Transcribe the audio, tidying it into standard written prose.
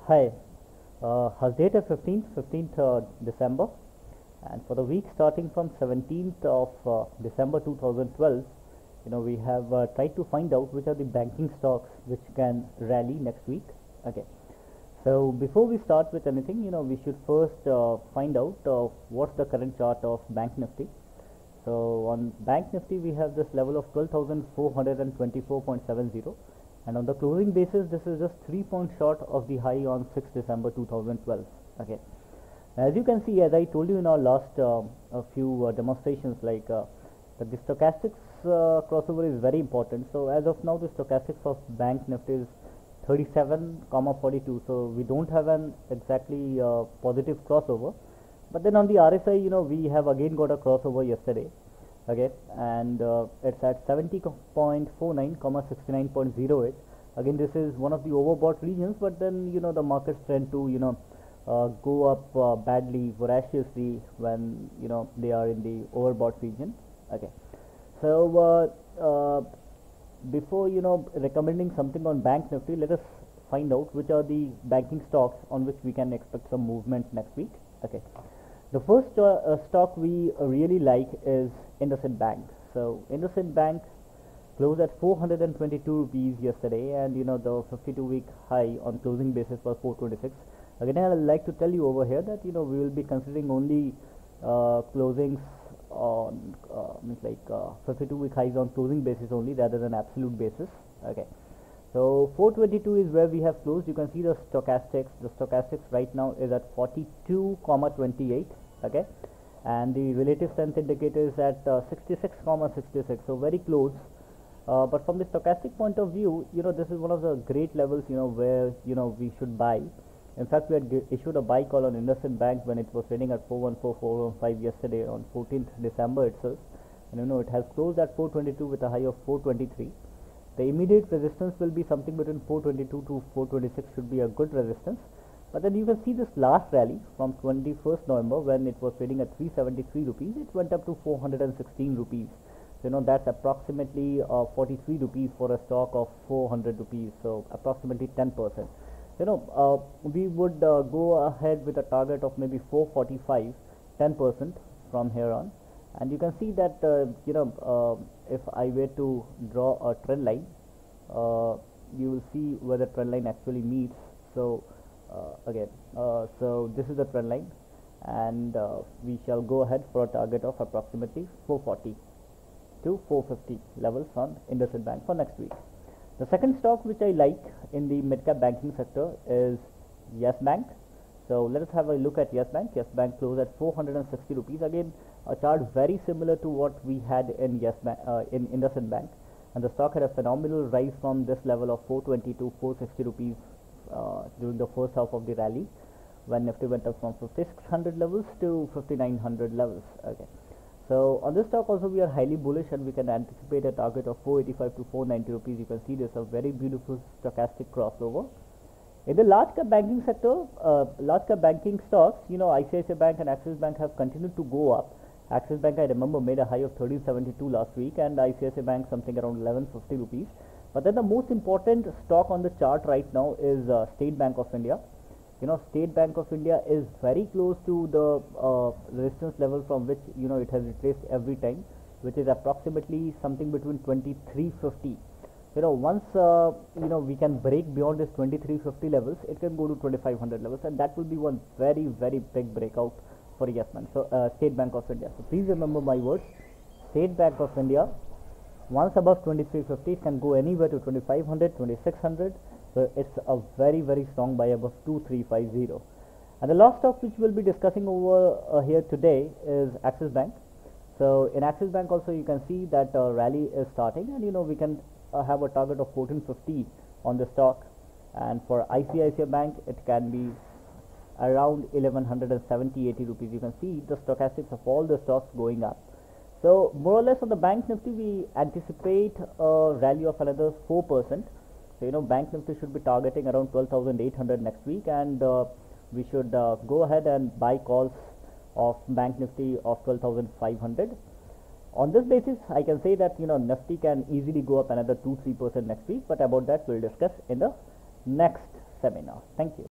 Hi, has date is 15th December, and for the week starting from 17th of December 2012, we have tried to find out which are the banking stocks which can rally next week. Okay, so before we start with anything, we should first find out what's the current chart of Bank Nifty. So on Bank Nifty, we have this level of 12,424.70. And on the closing basis, this is just 3 points short of the high on 6th December 2012. Okay, as you can see, as I told you in our last a few demonstrations, like that the stochastics crossover is very important. So as of now, the stochastics of Bank Nifty is 37,42. So we don't have an exactly positive crossover. But then on the RSI, we have again got a crossover yesterday. Okay, and it's at 70.49, 69.08. Again, this is one of the overbought regions, but then the markets tend to go up badly, voraciously when they are in the overbought region. Okay, so before recommending something on Bank Nifty, let us find out which are the banking stocks on which we can expect some movement next week. Okay, the first stock we really like is IndusInd Bank. So IndusInd Bank closed at 422 rupees yesterday, and the 52-week high on closing basis was 426. Again, I would like to tell you over here that we will be considering only closings on 52-week highs on closing basis only, rather than absolute basis. Okay, so 422 is where we have closed. You can see the stochastics. The stochastics right now is at 42,28. Okay, and the relative strength indicator is at 66,66. So very close. But from the stochastic point of view, this is one of the great levels, where we should buy. In fact, we had issued a buy call on IndusInd Bank when it was trading at 414, 415 yesterday on 14th December itself, and it has closed at 422 with a high of 423. The immediate resistance will be something between 422 to 426 should be a good resistance. But then you can see this last rally from 21st November when it was trading at 373 rupees, it went up to 416 rupees. So that's approximately 43 rupees for a stock of 400 rupees, so approximately 10%. We would go ahead with a target of maybe 445, 10% from here on. And you can see that if I were to draw a trend line, you will see where the trend line actually meets. So so this is the trend line, and we shall go ahead for a target of approximately 440 to 450 levels on IndusInd Bank for next week. The second stock which I like in the mid-cap banking sector is Yes Bank. So let us have a look at Yes Bank. Yes Bank closed at 460 rupees. Again, a chart very similar to what we had in in IndusInd Bank, and the stock had a phenomenal rise from this level of 420 to 460 rupees during the first half of the rally, when Nifty went up from 5600 levels to 5900 levels. Okay, so on this stock also we are highly bullish, and we can anticipate a target of 485 to 490 rupees. You can see this a very beautiful stochastic crossover. In the large cap banking sector, large cap banking stocks, ICICI Bank and Axis Bank have continued to go up. Axis Bank, I remember, made a high of 1372 last week, and ICICI Bank something around 1150 rupees. But then the most important stock on the chart right now is State Bank of India. State Bank of India is very close to the resistance level from which it has retraced every time, which is approximately something between 2350. Once we can break beyond this 2350 levels, it can go to 2500 levels, and that will be one very, very big breakout for Yes Bank. So State Bank of India. So please remember my words. State Bank of India, once above 2350, it can go anywhere to 2500, 2600. So it's a very, very strong buy above 2350. And the last stock which we'll be discussing over here today is Axis Bank. So in Axis Bank also you can see that rally is starting, and we can have a target of 1450 on the stock, and for ICICI Bank it can be around 1170-80 rupees. You can see the stochastics of all the stocks going up. So more or less on the Bank Nifty we anticipate a rally of another 4%. So Bank Nifty should be targeting around 12,800 next week, and we should go ahead and buy calls of Bank Nifty of 12,500. On this basis, I can say that Nifty can easily go up another 2-3% next week, but about that we'll discuss in the next seminar. Thank you.